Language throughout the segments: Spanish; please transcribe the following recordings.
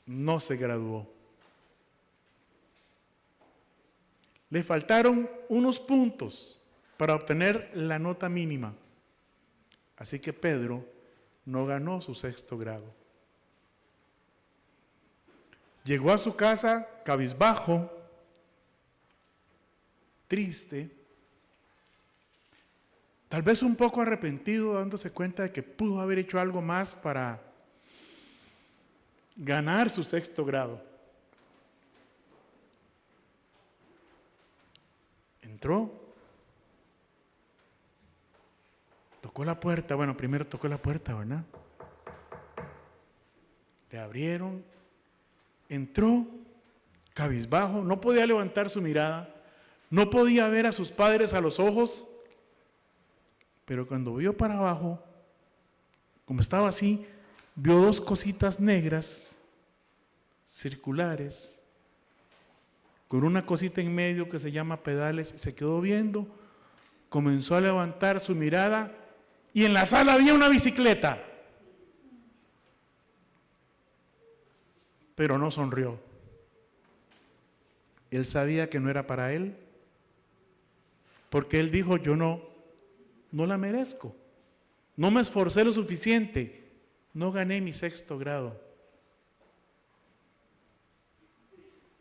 no se graduó. Le faltaron unos puntos para obtener la nota mínima. Así que Pedro no ganó su 6º grado. Llegó a su casa cabizbajo, triste, tal vez un poco arrepentido, dándose cuenta de que pudo haber hecho algo más para ganar su 6º grado. Entró, tocó la puerta. Bueno, primero tocó la puerta, ¿verdad? Le abrieron, entró cabizbajo, no podía levantar su mirada, no podía ver a sus padres a los ojos, pero cuando vio para abajo, como estaba así, vio 2 cositas negras, circulares, con una cosita en medio que se llama pedales, se quedó viendo, comenzó a levantar su mirada y en la sala había una bicicleta, pero no sonrió. Él sabía que no era para él, porque él dijo, yo no la merezco, no me esforcé lo suficiente, no gané mi 6º grado.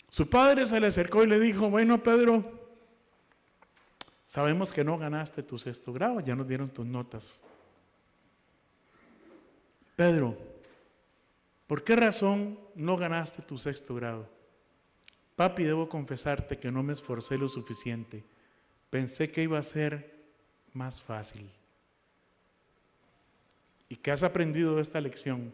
Su padre se le acercó y le dijo, bueno, Pedro, sabemos que no ganaste tu 6º grado, ya nos dieron tus notas. Pedro, ¿por qué razón no ganaste tu 6º grado? Papi, debo confesarte que no me esforcé lo suficiente. Pensé que iba a ser más fácil. ¿Y qué has aprendido de esta lección?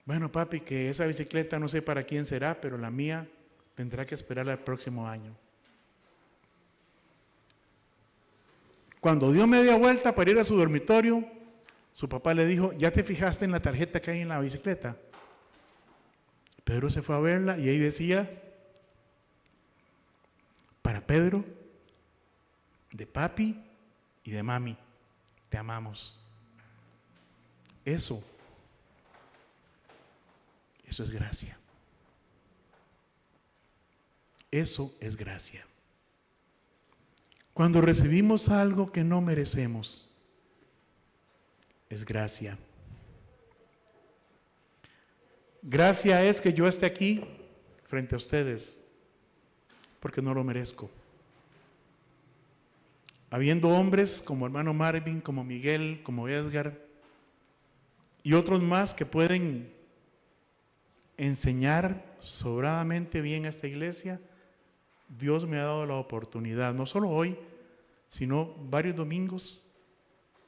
Bueno, papi, que esa bicicleta no sé para quién será, pero la mía tendrá que esperar al próximo año. Cuando dio media vuelta para ir a su dormitorio, su papá le dijo, ¿ya te fijaste en la tarjeta que hay en la bicicleta? Pedro se fue a verla y ahí decía, para Pedro, de papi y de mami, te amamos. Eso es gracia. Eso es gracia. Cuando recibimos algo que no merecemos, es gracia. Gracia es que yo esté aquí frente a ustedes, porque no lo merezco. Habiendo hombres como hermano Marvin, como Miguel, como Edgar, y otros más que pueden enseñar sobradamente bien a esta iglesia, Dios me ha dado la oportunidad, no solo hoy, sino varios domingos,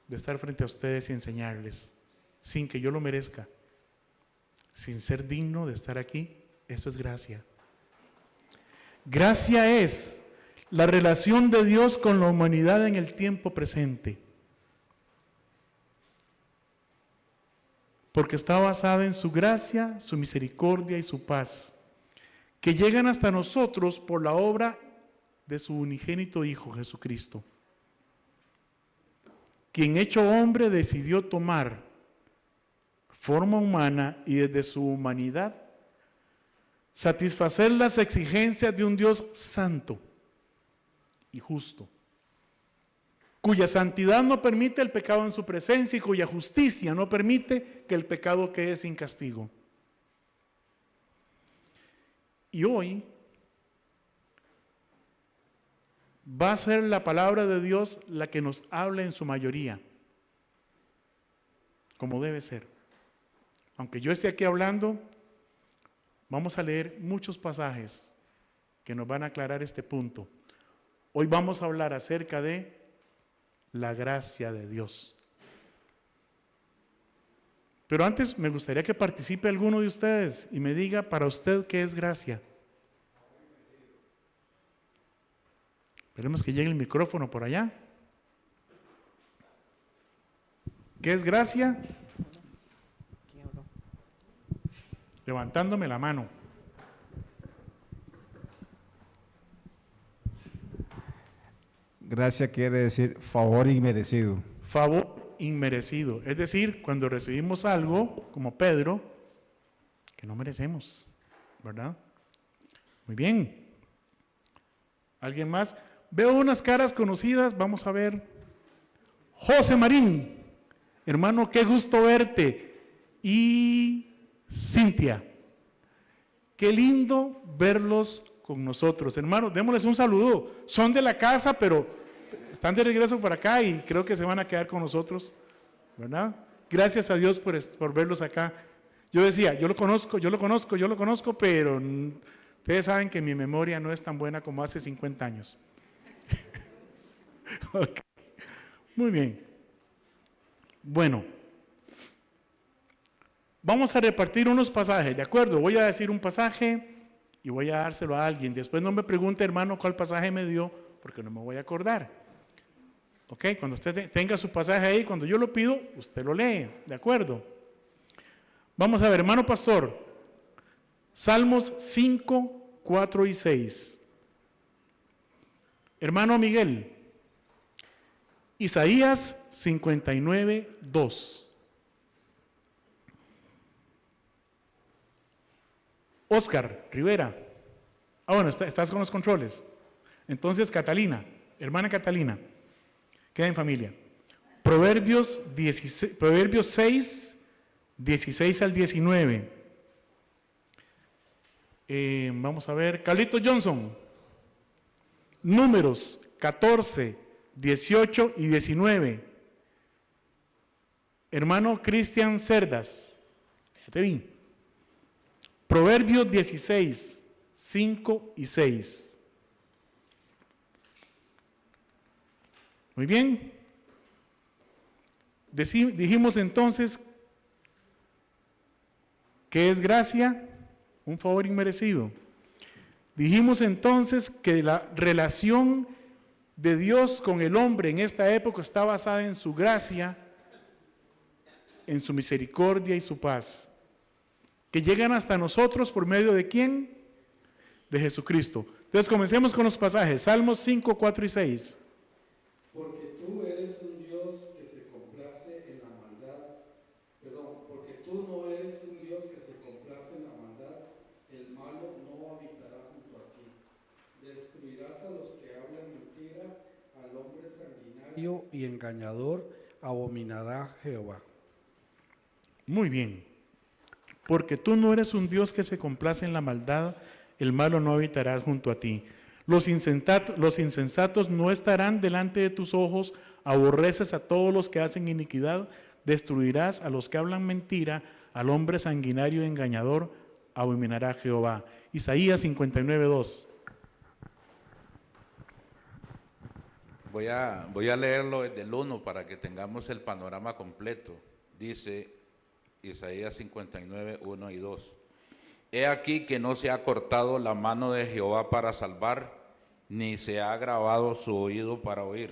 de estar frente a ustedes y enseñarles, sin que yo lo merezca, sin ser digno de estar aquí. Eso es gracia. Gracia es la relación de Dios con la humanidad en el tiempo presente, porque está basada en su gracia, su misericordia y su paz, que llegan hasta nosotros por la obra de su unigénito Hijo Jesucristo, quien hecho hombre decidió tomar forma humana y desde su humanidad satisfacer las exigencias de un Dios santo y justo, cuya santidad no permite el pecado en su presencia y cuya justicia no permite que el pecado quede sin castigo. Y hoy va a ser la palabra de Dios la que nos hable en su mayoría, como debe ser. Aunque yo esté aquí hablando, vamos a leer muchos pasajes que nos van a aclarar este punto. Hoy vamos a hablar acerca de la gracia de Dios. Pero antes me gustaría que participe alguno de ustedes y me diga para usted qué es gracia. Esperemos que llegue el micrófono por allá. ¿Qué es gracia? Levantándome la mano. Gracia quiere decir favor inmerecido. Favor inmerecido. Es decir, cuando recibimos algo, como Pedro, que no merecemos, ¿verdad? Muy bien. ¿Alguien más? Veo unas caras conocidas, vamos a ver. José Marín, hermano, qué gusto verte. Y Cintia, qué lindo verlos con nosotros. Hermanos, démosles un saludo. Son de la casa, pero están de regreso por acá y creo que se van a quedar con nosotros, ¿verdad? Gracias a Dios por verlos acá. Yo decía, yo lo conozco, pero ustedes saben que mi memoria no es tan buena como hace 50 años. Okay. Muy bien. Bueno, vamos a repartir unos pasajes, ¿de acuerdo? Voy a decir un pasaje y voy a dárselo a alguien. Después no me pregunte, hermano, cuál pasaje me dio, porque no me voy a acordar. ¿Ok? Cuando usted tenga su pasaje ahí, cuando yo lo pido, usted lo lee, ¿de acuerdo? Vamos a ver, hermano pastor, Salmos 5, 4 y 6. Hermano Miguel, Isaías 59, 2. Oscar Rivera. Bueno, estás con los controles. Entonces, Catalina, hermana Catalina, queda en familia. Proverbios 6, 16 al 19. Vamos a ver, Carlito Johnson. Números 14, 18 y 19. Hermano Cristian Cerdas. Ya te vi. Proverbios 16, 5 y 6. Muy bien. Dijimos entonces que es gracia, un favor inmerecido. Dijimos entonces que la relación de Dios con el hombre en esta época está basada en su gracia, en su misericordia y su paz, que llegan hasta nosotros por medio de ¿quién? De Jesucristo. Entonces comencemos con los pasajes, Salmos 5, 4 y 6. Porque tú eres un Dios que se complace en la maldad, porque tú no eres un Dios que se complace en la maldad, el malo no habitará junto a ti. Destruirás a los que hablan mentira, al hombre sanguinario y engañador abominará Jehová. Muy bien. Porque tú no eres un Dios que se complace en la maldad, el malo no habitará junto a ti. Los insensatos no estarán delante de tus ojos, aborreces a todos los que hacen iniquidad, destruirás a los que hablan mentira, al hombre sanguinario y engañador, abominará Jehová. Isaías 59, 2. Voy a leerlo desde el 1 para que tengamos el panorama completo. Dice Isaías 59, 1 y 2. He aquí que no se ha cortado la mano de Jehová para salvar, ni se ha agravado su oído para oír.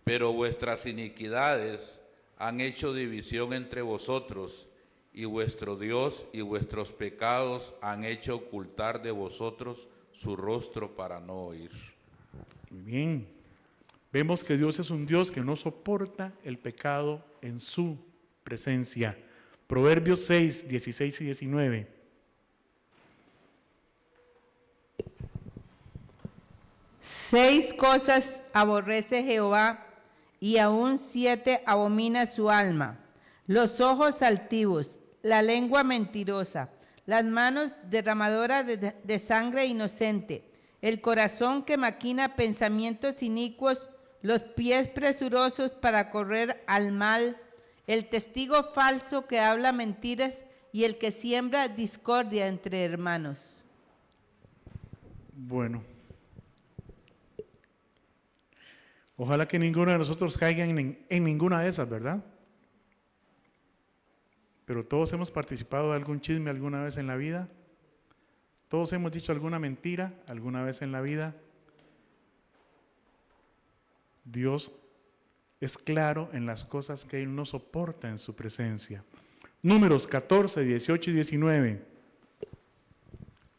Pero vuestras iniquidades han hecho división entre vosotros, y vuestro Dios y vuestros pecados han hecho ocultar de vosotros su rostro para no oír. Muy bien. Vemos que Dios es un Dios que no soporta el pecado en su presencia. Proverbios 6, 16 y 19. Seis cosas aborrece Jehová, y aún 7 abomina su alma: los ojos altivos, la lengua mentirosa, las manos derramadoras de sangre inocente, el corazón que maquina pensamientos inicuos, los pies presurosos para correr al mal, el testigo falso que habla mentiras y el que siembra discordia entre hermanos. Bueno. Ojalá que ninguno de nosotros caiga en ninguna de esas, ¿verdad? Pero todos hemos participado de algún chisme alguna vez en la vida. Todos hemos dicho alguna mentira alguna vez en la vida. Dios es claro en las cosas que Él no soporta en su presencia. Números 14, 18 y 19.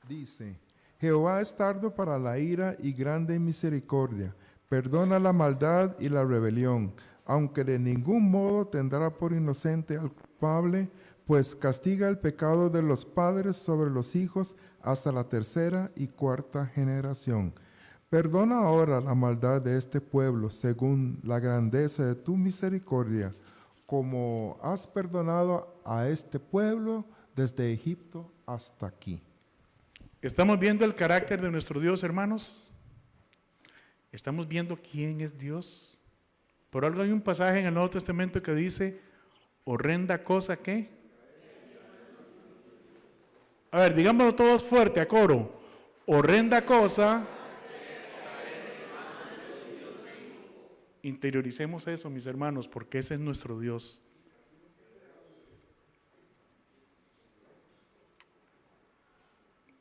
Dice: Jehová es tardo para la ira y grande en misericordia, perdona la maldad y la rebelión, aunque de ningún modo tendrá por inocente al culpable, pues castiga el pecado de los padres sobre los hijos hasta la tercera y cuarta generación. Perdona ahora la maldad de este pueblo según la grandeza de tu misericordia, como has perdonado a este pueblo desde Egipto hasta aquí. ¿Estamos viendo el carácter de nuestro Dios, hermanos? ¿Estamos viendo quién es Dios? Por algo hay un pasaje en el Nuevo Testamento que dice, horrenda cosa que... A ver, digámoslo todos fuerte, a coro. Horrenda cosa... Interioricemos eso, mis hermanos, porque ese es nuestro Dios.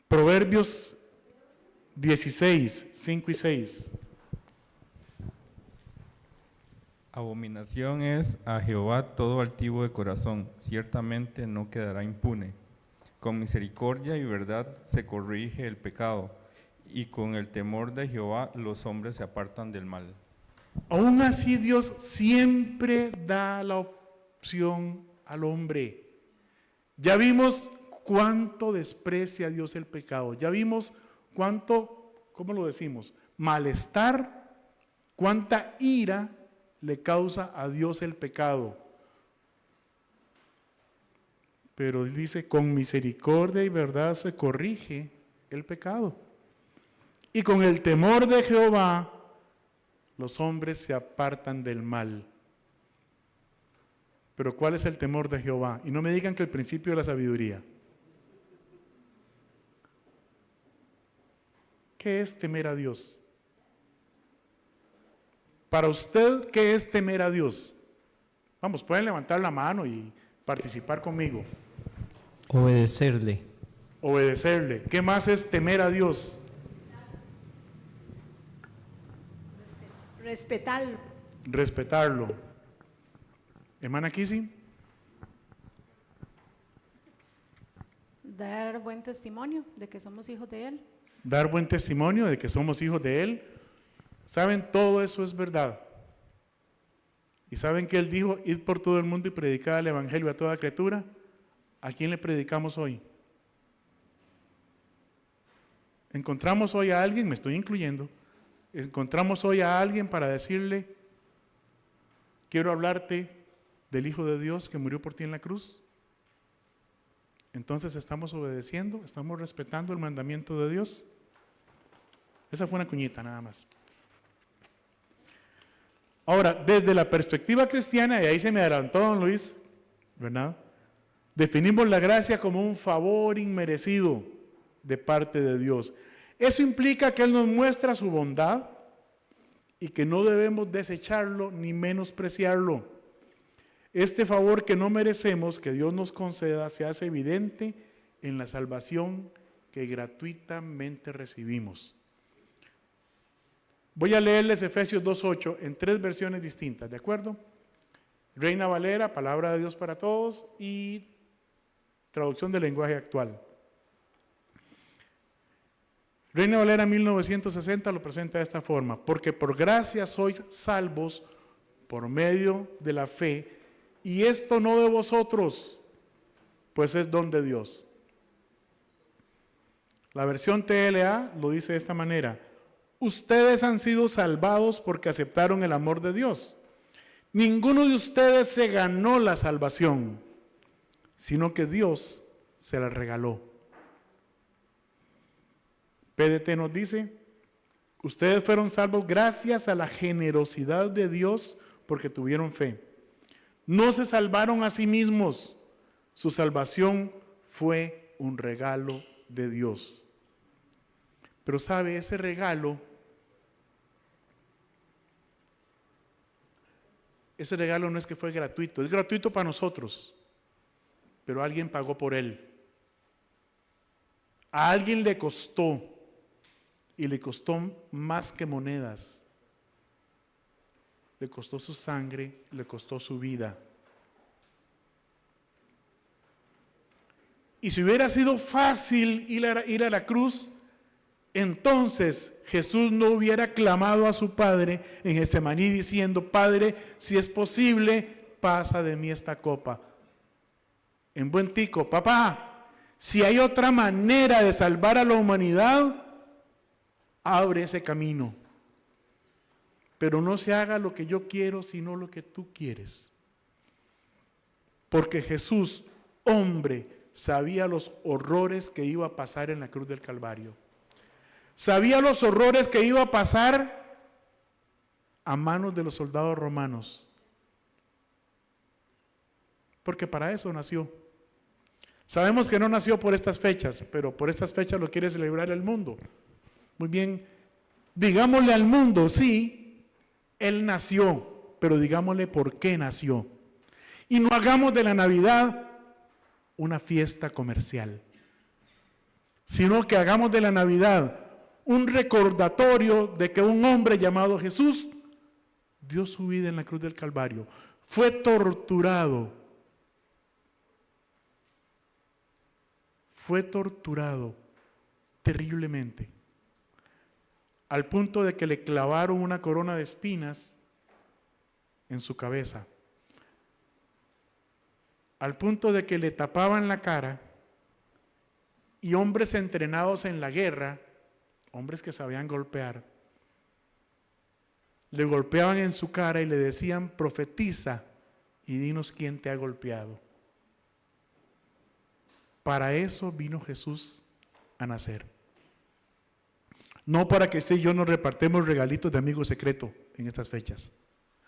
Proverbios 16, 5 y 6. Abominación es a Jehová todo altivo de corazón, ciertamente no quedará impune. Con misericordia y verdad se corrige el pecado, y con el temor de Jehová los hombres se apartan del mal. Aún así Dios siempre da la opción al hombre. Ya vimos cuánto desprecia Dios el pecado. Ya vimos cuánto, ¿cómo lo decimos? Malestar, cuánta ira le causa a Dios el pecado. Pero Él dice, con misericordia y verdad se corrige el pecado. Y con el temor de Jehová, los hombres se apartan del mal. Pero ¿cuál es el temor de Jehová? Y no me digan que el principio de la sabiduría. ¿Qué es temer a Dios? Para usted, ¿qué es temer a Dios? Vamos, pueden levantar la mano y participar conmigo. Obedecerle. Obedecerle. ¿Qué más es temer a Dios? Respetarlo. Respetarlo. Hermana Kisi. Dar buen testimonio de que somos hijos de Él. Dar buen testimonio de que somos hijos de Él. ¿Saben? Todo eso es verdad. ¿Y saben que Él dijo, id por todo el mundo y predicad el Evangelio a toda criatura? ¿A quién le predicamos hoy? ¿Encontramos hoy a alguien? Me estoy incluyendo. ¿Encontramos hoy a alguien para decirle, quiero hablarte del Hijo de Dios que murió por ti en la cruz? Entonces, ¿estamos obedeciendo? ¿Estamos respetando el mandamiento de Dios? Esa fue una cuñita nada más. Ahora, desde la perspectiva cristiana, y ahí se me adelantó don Luis, ¿verdad? Definimos la gracia como un favor inmerecido de parte de Dios. Eso implica que Él nos muestra su bondad y que no debemos desecharlo ni menospreciarlo. Este favor que no merecemos, que Dios nos conceda, se hace evidente en la salvación que gratuitamente recibimos. Voy a leerles Efesios 2:8 en 3 versiones distintas, ¿de acuerdo? Reina Valera, Palabra de Dios para Todos, y traducción del lenguaje actual. Reina Valera 1960 lo presenta de esta forma: porque por gracia sois salvos por medio de la fe, y esto no de vosotros, pues es don de Dios. La versión TLA lo dice de esta manera: ustedes han sido salvados porque aceptaron el amor de Dios. Ninguno de ustedes se ganó la salvación, sino que Dios se la regaló. PDT nos dice: ustedes fueron salvos gracias a la generosidad de Dios porque tuvieron fe. No se salvaron a sí mismos, su salvación fue un regalo de Dios. Pero sabe, ese regalo no es que fue gratuito, es gratuito para nosotros, pero alguien pagó por él. A alguien le costó, y le costó más que monedas. Le costó su sangre, le costó su vida. Y si hubiera sido fácil ir a la cruz, entonces Jesús no hubiera clamado a su Padre en Getsemaní diciendo, Padre, si es posible, pasa de mí esta copa. En buen tico, papá, si hay otra manera de salvar a la humanidad, abre ese camino. Pero no se haga lo que yo quiero, sino lo que tú quieres. Porque Jesús, hombre, sabía los horrores que iba a pasar en la cruz del Calvario. Sabía los horrores que iba a pasar a manos de los soldados romanos. Porque para eso nació. Sabemos que no nació por estas fechas, pero por estas fechas lo quiere celebrar el mundo. Muy bien, digámosle al mundo, sí, Él nació, pero digámosle por qué nació. Y no hagamos de la Navidad una fiesta comercial, sino que hagamos de la Navidad un recordatorio de que un hombre llamado Jesús dio su vida en la cruz del Calvario, fue torturado terriblemente, al punto de que le clavaron una corona de espinas en su cabeza, al punto de que le tapaban la cara, y hombres entrenados en la guerra, hombres que sabían golpear, le golpeaban en su cara y le decían, profetiza y dinos quién te ha golpeado. Para eso vino Jesús a nacer. No para que usted y yo nos repartemos regalitos de amigo secreto en estas fechas.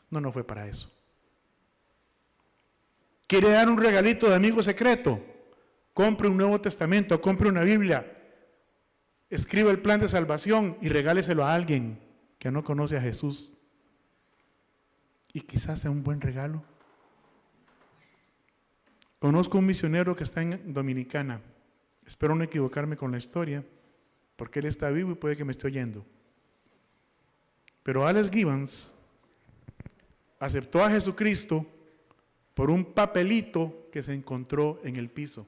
No fue para eso. ¿Quiere dar un regalito de amigo secreto? Compre un Nuevo Testamento, compre una Biblia, escriba el plan de salvación y regáleselo a alguien que no conoce a Jesús. Y quizás sea un buen regalo. Conozco un misionero que está en Dominicana. Espero no equivocarme con la historia, porque él está vivo y puede que me esté oyendo. Pero Alex Gibbons aceptó a Jesucristo por un papelito que se encontró en el piso.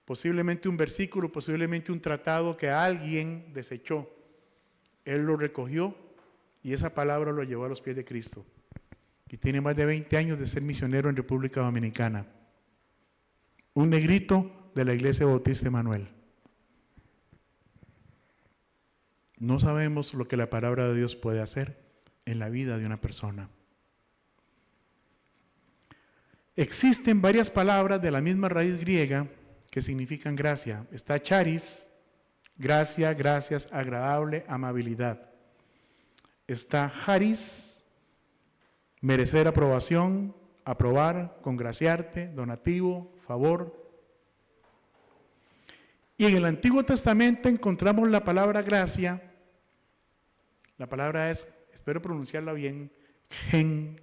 Posiblemente un versículo, posiblemente un tratado que alguien desechó. Él lo recogió y esa palabra lo llevó a los pies de Cristo. Y tiene más de 20 años de ser misionero en República Dominicana. Un negrito de la Iglesia Bautista Emanuel. No sabemos lo que la palabra de Dios puede hacer en la vida de una persona. Existen varias palabras de la misma raíz griega que significan gracia. Está charis, gracia, gracias, agradable, amabilidad. Está charis, merecer aprobación, aprobar, congraciarte, donativo, favor. Y en el Antiguo Testamento encontramos la palabra gracia. La palabra es, espero pronunciarla bien, gen,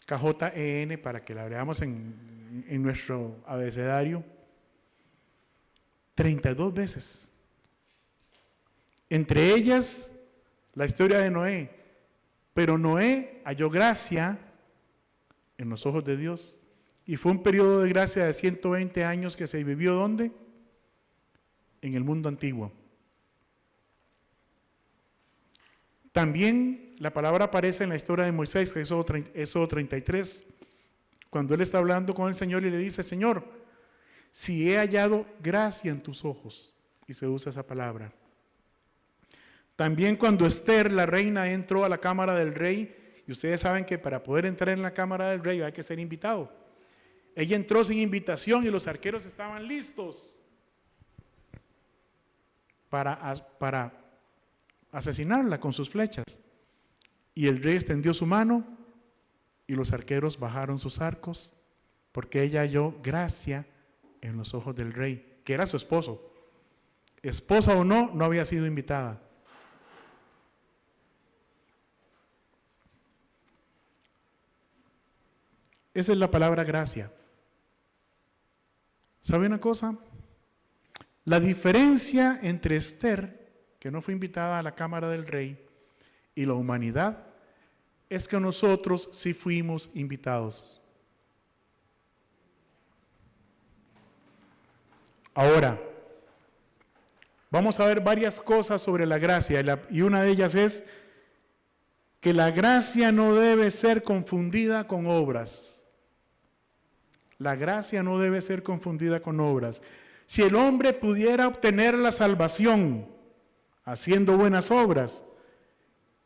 K-J-E-N, para que la veamos en nuestro abecedario, 32 veces. Entre ellas, la historia de Noé. Pero Noé halló gracia en los ojos de Dios. Y fue un periodo de gracia de 120 años que se vivió, ¿dónde? En el mundo antiguo. También la palabra aparece en la historia de Moisés, Éxodo 33, cuando él está hablando con el Señor y le dice, Señor, si he hallado gracia en tus ojos, y se usa esa palabra. También cuando Esther, la reina, entró a la cámara del rey, y ustedes saben que para poder entrar en la cámara del rey hay que ser invitado. Ella entró sin invitación y los arqueros estaban listos para asesinarla con sus flechas. Y el rey extendió su mano y los arqueros bajaron sus arcos porque ella halló gracia en los ojos del rey, que era su esposo. Esposa o no, no había sido invitada. Esa es la palabra gracia. ¿Sabe una cosa? La diferencia entre Esther, que no fue invitada a la cámara del rey, y la humanidad, es que nosotros sí fuimos invitados. Ahora, Vamos a ver varias cosas sobre la gracia y una de ellas es que la gracia no debe ser confundida con obras. La gracia no debe ser confundida con obras. Si el hombre pudiera obtener la salvación haciendo buenas obras,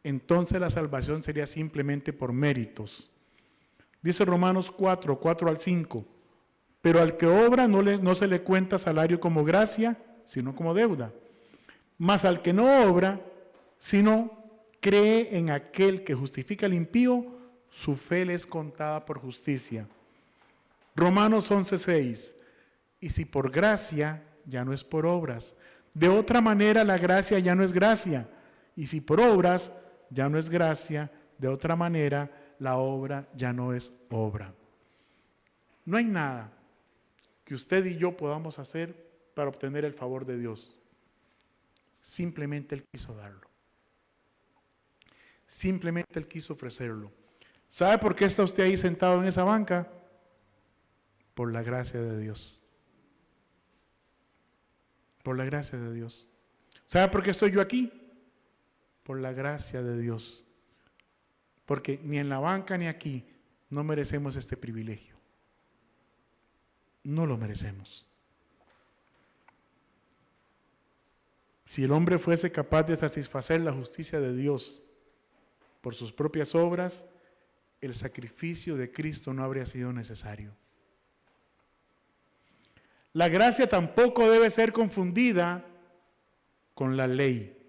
entonces la salvación sería simplemente por méritos. Dice Romanos 4, 4 al 5, pero al que obra no se le cuenta salario como gracia, sino como deuda. Mas al que no obra, sino cree en aquel que justifica al impío, su fe le es contada por justicia. Romanos 11, 6, y si por gracia, ya no es por obras. De otra manera la gracia ya no es gracia, y si por obras, ya no es gracia, de otra manera la obra ya no es obra. No hay nada que usted y yo podamos hacer para obtener el favor de Dios. Simplemente Él quiso darlo. Simplemente Él quiso ofrecerlo. ¿Sabe por qué está usted ahí sentado en esa banca? Por la gracia de Dios. Por la gracia de Dios. ¿Sabe por qué estoy yo aquí? Por la gracia de Dios. Porque ni en la banca ni aquí no merecemos este privilegio. No lo merecemos. Si el hombre fuese capaz de satisfacer la justicia de Dios por sus propias obras, el sacrificio de Cristo no habría sido necesario. La gracia tampoco debe ser confundida con la ley.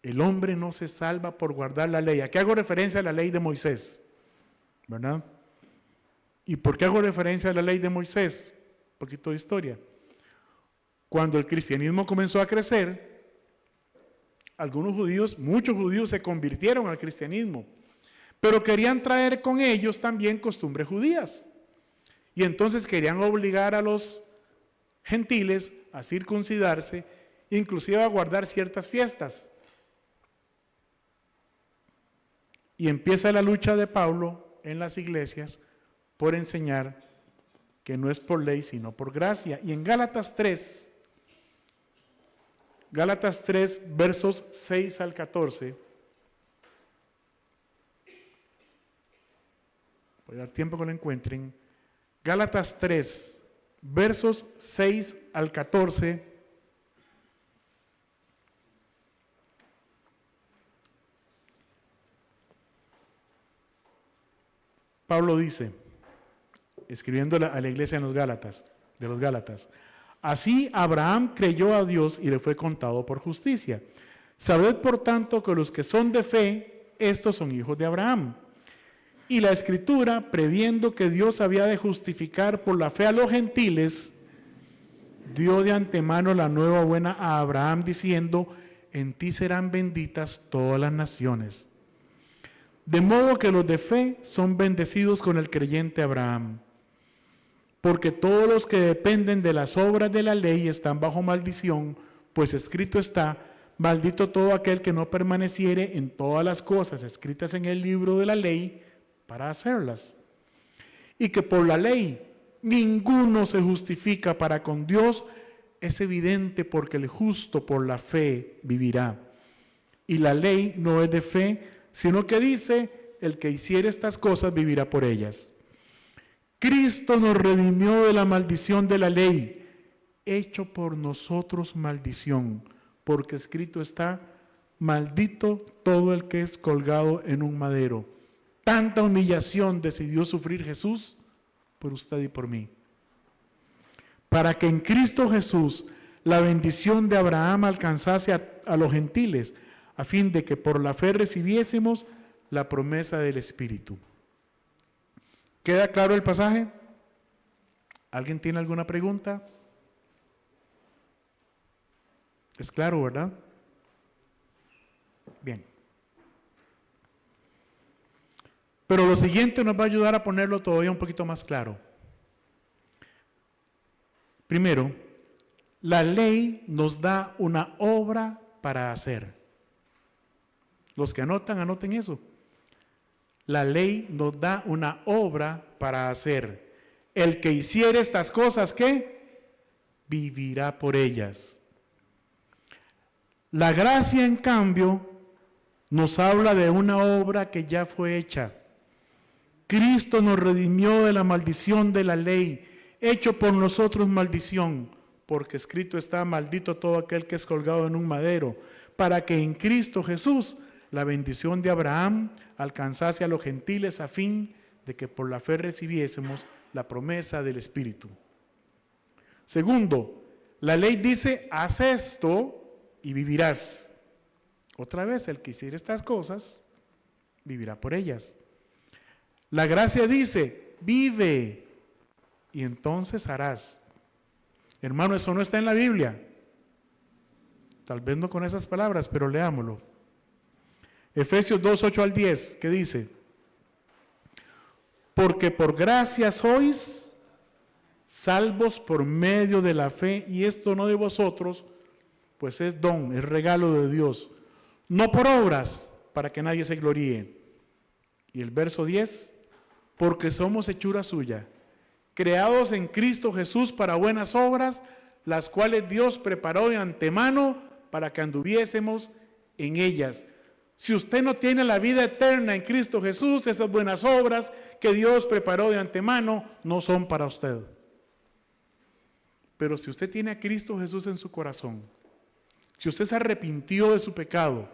El hombre no se salva por guardar la ley. Aquí hago referencia a la ley de Moisés, ¿verdad? ¿Y por qué hago referencia a la ley de Moisés? Un poquito de historia. Cuando el cristianismo comenzó a crecer, algunos judíos, muchos judíos se convirtieron al cristianismo, pero querían traer con ellos también costumbres judías. Y entonces querían obligar a los gentiles a circuncidarse, inclusive a guardar ciertas fiestas. Y empieza la lucha de Pablo en las iglesias por enseñar que no es por ley, sino por gracia. Y en Gálatas 3, versos 6 al 14, voy a dar tiempo que lo encuentren. Gálatas 3, versos 6 al 14, Pablo dice, escribiendo a la iglesia de los Gálatas, así Abraham creyó a Dios y le fue contado por justicia. Sabed por tanto que los que son de fe, estos son hijos de Abraham. Y la Escritura, previendo que Dios había de justificar por la fe a los gentiles, dio de antemano la nueva buena a Abraham, diciendo, en ti serán benditas todas las naciones. De modo que los de fe son bendecidos con el creyente Abraham. Porque todos los que dependen de las obras de la ley están bajo maldición, pues escrito está, maldito todo aquel que no permaneciere en todas las cosas escritas en el libro de la ley para hacerlas. Y que por la ley ninguno se justifica para con Dios, es evidente porque el justo por la fe vivirá. Y la ley no es de fe, sino que dice, el que hiciere estas cosas vivirá por ellas. Cristo nos redimió de la maldición de la ley, hecho por nosotros maldición, porque escrito está, maldito todo el que es colgado en un madero. Tanta humillación decidió sufrir Jesús por usted y por mí. Para que en Cristo Jesús la bendición de Abraham alcanzase a los gentiles, a fin de que por la fe recibiésemos la promesa del Espíritu. ¿Queda claro el pasaje? ¿Alguien tiene alguna pregunta? ¿Es claro, verdad? Bien. Pero lo siguiente nos va a ayudar a ponerlo todavía un poquito más claro. Primero, la ley nos da una obra para hacer. Los que anotan, anoten eso. La ley nos da una obra para hacer. El que hiciere estas cosas, ¿qué? Vivirá por ellas. La gracia, en cambio, nos habla de una obra que ya fue hecha. Cristo nos redimió de la maldición de la ley, hecho por nosotros maldición, porque escrito está: maldito todo aquel que es colgado en un madero, para que en Cristo Jesús la bendición de Abraham alcanzase a los gentiles, a fin de que por la fe recibiésemos la promesa del Espíritu. Segundo, la ley dice: haz esto y vivirás. Otra vez, el que hiciera estas cosas, vivirá por ellas. La gracia dice: vive y entonces harás. Hermano, eso no está en la Biblia. Tal vez no con esas palabras, pero leámoslo. Efesios 2, 8 al 10, ¿qué dice? Porque por gracia sois salvos por medio de la fe, y esto no de vosotros, pues es don, es regalo de Dios, no por obras, para que nadie se gloríe. Y el verso 10, porque somos hechura suya, creados en Cristo Jesús para buenas obras, las cuales Dios preparó de antemano para que anduviésemos en ellas. Si usted no tiene la vida eterna en Cristo Jesús, esas buenas obras que Dios preparó de antemano no son para usted. Pero si usted tiene a Cristo Jesús en su corazón, si usted se arrepintió de su pecado,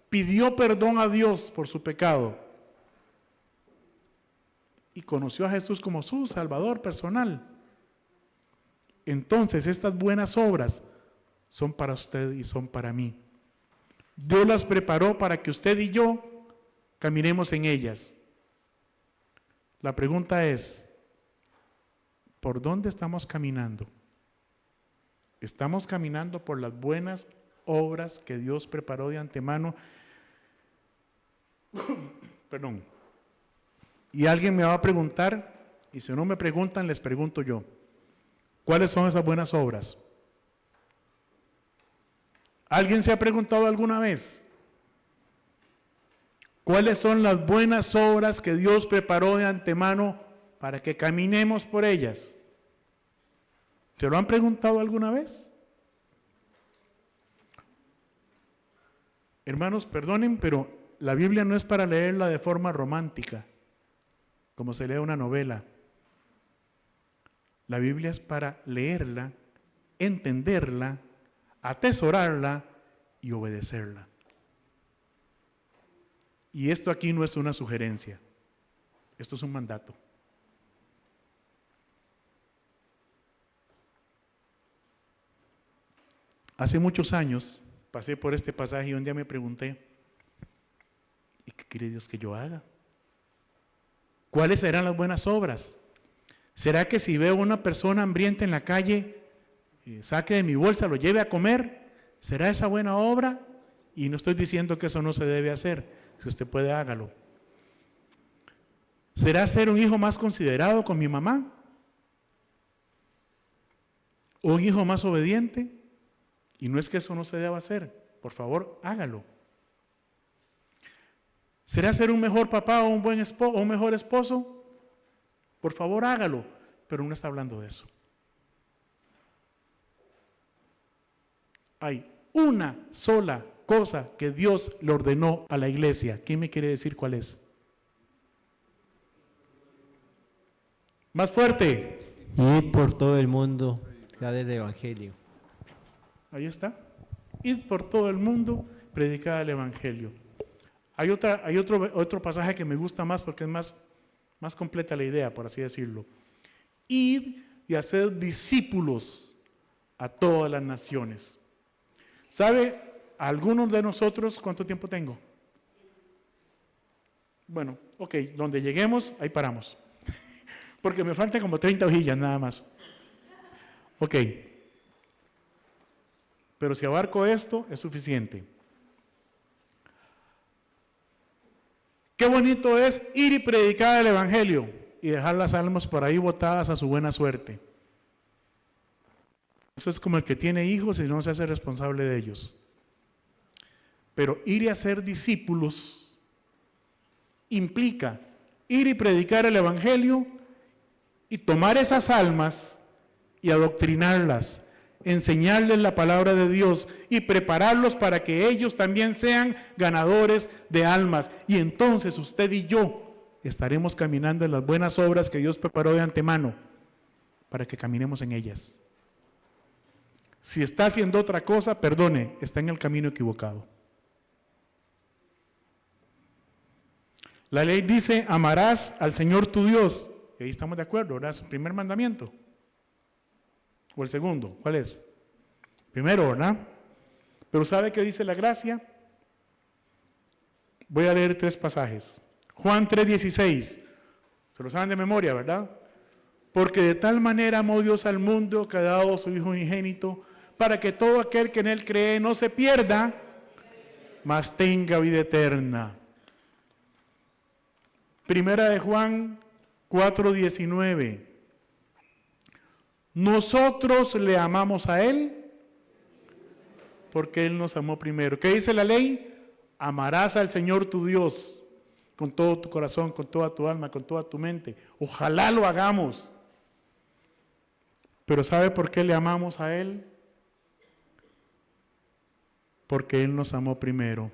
pidió perdón a Dios por su pecado y conoció a Jesús como su Salvador personal, entonces estas buenas obras son para usted y son para mí. Dios las preparó para que usted y yo caminemos en ellas. La pregunta es, ¿por dónde estamos caminando? ¿Estamos caminando por las buenas obras que Dios preparó de antemano? Perdón. Y alguien me va a preguntar, y si no me preguntan, les pregunto yo, ¿cuáles son esas buenas obras? ¿Alguien se ha preguntado alguna vez? ¿Cuáles son las buenas obras que Dios preparó de antemano para que caminemos por ellas? ¿Se lo han preguntado alguna vez? Hermanos, perdonen, pero la Biblia no es para leerla de forma romántica, como se lee una novela. La Biblia es para leerla, entenderla, atesorarla y obedecerla. Y esto aquí no es una sugerencia, esto es un mandato. Hace muchos años pasé por este pasaje y un día me pregunté, ¿y qué quiere Dios que yo haga? ¿Cuáles serán las buenas obras? ¿Será que si veo a una persona hambrienta en la calle, saque de mi bolsa, lo lleve a comer? ¿Será esa buena obra? Y no estoy diciendo que eso no se debe hacer. Si usted puede, hágalo. ¿Será ser un hijo más considerado con mi mamá? ¿O un hijo más obediente? Y no es que eso no se deba hacer. Por favor, hágalo. ¿Será ser un mejor papá o un buen esposo o un mejor esposo? Por favor, hágalo. Pero no está hablando de eso. Hay una sola cosa que Dios le ordenó a la iglesia. ¿Quién me quiere decir cuál es? Más fuerte. Ir por todo el mundo, dar el Evangelio. Ahí está. Ir por todo el mundo, predicar el Evangelio. Hay otro pasaje que me gusta más porque es más completa la idea, por así decirlo. Ir y hacer discípulos a todas las naciones. ¿Sabe? Algunos de nosotros, ¿cuánto tiempo tengo? Bueno, ok, donde lleguemos, ahí paramos. Porque me faltan como 30 hojillas nada más. Ok. Pero si abarco esto, es suficiente. Qué bonito es ir y predicar el Evangelio y dejar las almas por ahí botadas a su buena suerte. Eso es como el que tiene hijos y no se hace responsable de ellos. Pero ir y hacer discípulos implica ir y predicar el Evangelio y tomar esas almas y adoctrinarlas, enseñarles la palabra de Dios y prepararlos para que ellos también sean ganadores de almas. Y entonces usted y yo estaremos caminando en las buenas obras que Dios preparó de antemano para que caminemos en ellas. Si está haciendo otra cosa, perdone, está en el camino equivocado. La ley dice, amarás al Señor tu Dios. Y ahí estamos de acuerdo, ¿verdad? Es el primer mandamiento. ¿O el segundo? ¿Cuál es? Primero, ¿verdad? Pero ¿sabe qué dice la gracia? Voy a leer 3 pasajes. Juan 3:16. Se lo saben de memoria, ¿verdad? Porque de tal manera amó Dios al mundo que ha dado a su Hijo unigénito, para que todo aquel que en Él cree no se pierda, mas tenga vida eterna. Primera de Juan 4:19. Nosotros le amamos a Él porque Él nos amó primero. ¿Qué dice la ley? Amarás al Señor tu Dios con todo tu corazón, con toda tu alma, con toda tu mente. Ojalá lo hagamos. Pero ¿sabe por qué le amamos a Él? Porque Él nos amó primero.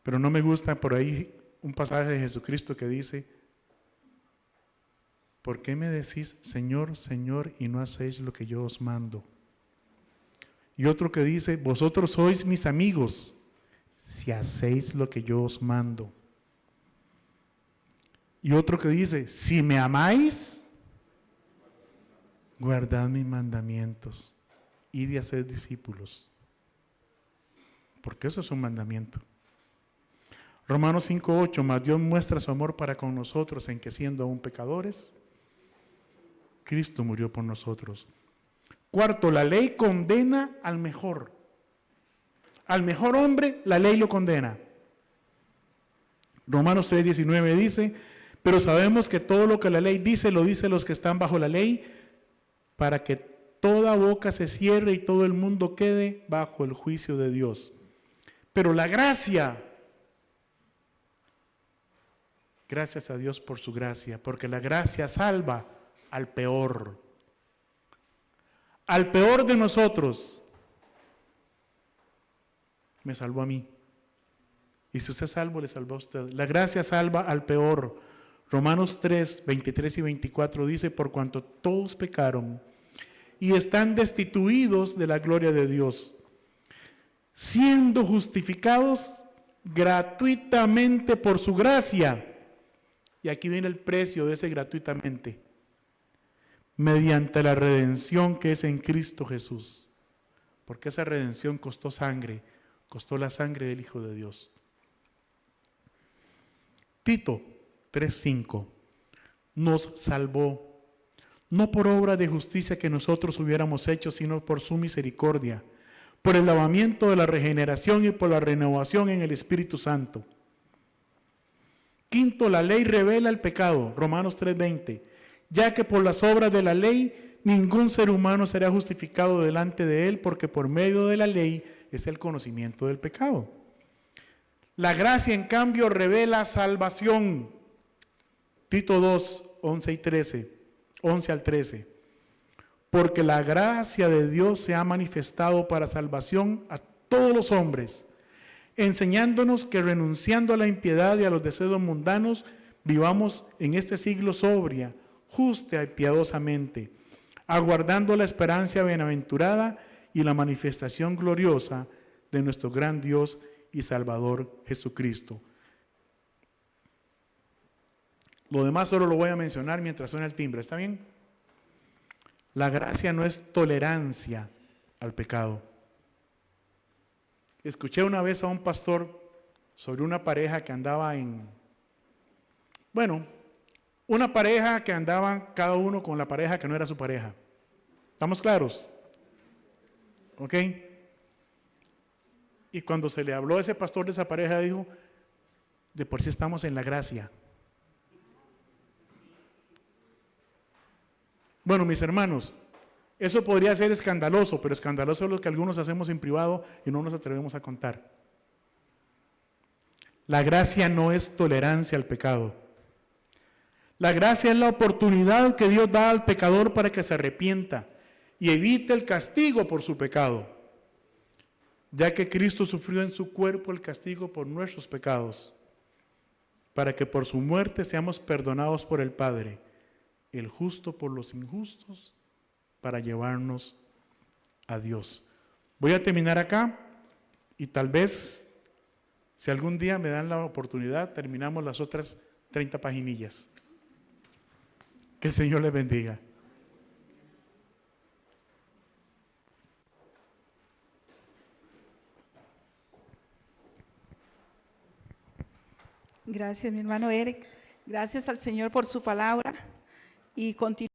Pero no me gusta por ahí un pasaje de Jesucristo que dice, ¿por qué me decís Señor, Señor, y no hacéis lo que yo os mando? Y otro que dice, vosotros sois mis amigos, si hacéis lo que yo os mando. Y otro que dice, si me amáis, guardad mis mandamientos, id y haced discípulos. Porque eso es un mandamiento. Romanos 5:8, mas Dios muestra su amor para con nosotros en que siendo aún pecadores, Cristo murió por nosotros. Cuarto, la ley condena al mejor. Al mejor hombre, la ley lo condena. Romanos 3:19 dice, pero sabemos que todo lo que la ley dice, lo dice los que están bajo la ley, para que toda boca se cierre y todo el mundo quede bajo el juicio de Dios. Pero la gracia, gracias a Dios por su gracia, porque la gracia salva al peor. Al peor de nosotros, me salvó a mí. Y si usted es salvo, le salvó a usted. La gracia salva al peor. Romanos 3, 23 y 24 dice, por cuanto todos pecaron y están destituidos de la gloria de Dios, siendo justificados gratuitamente por su gracia. Y aquí viene el precio de ese gratuitamente. Mediante la redención que es en Cristo Jesús. Porque esa redención costó sangre, costó la sangre del Hijo de Dios. Tito 3:5 nos salvó, no por obra de justicia que nosotros hubiéramos hecho, sino por su misericordia, por el lavamiento de la regeneración y por la renovación en el Espíritu Santo. Quinto, la ley revela el pecado, Romanos 3:20, ya que por las obras de la ley ningún ser humano será justificado delante de él, porque por medio de la ley es el conocimiento del pecado. La gracia, en cambio, revela salvación. Tito 2, 11 al 13. Porque la gracia de Dios se ha manifestado para salvación a todos los hombres, enseñándonos que renunciando a la impiedad y a los deseos mundanos, vivamos en este siglo sobria, justa y piadosamente, aguardando la esperanza bienaventurada y la manifestación gloriosa de nuestro gran Dios y Salvador Jesucristo. Lo demás solo lo voy a mencionar mientras suena el timbre, ¿está bien? La gracia no es tolerancia al pecado. Escuché una vez a un pastor sobre una pareja que andaba una pareja que andaban cada uno con la pareja que no era su pareja. ¿Estamos claros? ¿Ok? Y cuando se le habló a ese pastor de esa pareja, dijo, de por sí estamos en la gracia. Bueno, mis hermanos, eso podría ser escandaloso, pero escandaloso es lo que algunos hacemos en privado y no nos atrevemos a contar. La gracia no es tolerancia al pecado. La gracia es la oportunidad que Dios da al pecador para que se arrepienta y evite el castigo por su pecado, ya que Cristo sufrió en su cuerpo el castigo por nuestros pecados, para que por su muerte seamos perdonados por el Padre, el justo por los injustos, para llevarnos a Dios. Voy a terminar acá y tal vez, si algún día me dan la oportunidad, terminamos las otras 30 paginillas. Que el Señor les bendiga. Gracias, mi hermano Eric. Gracias al Señor por su palabra y continúa.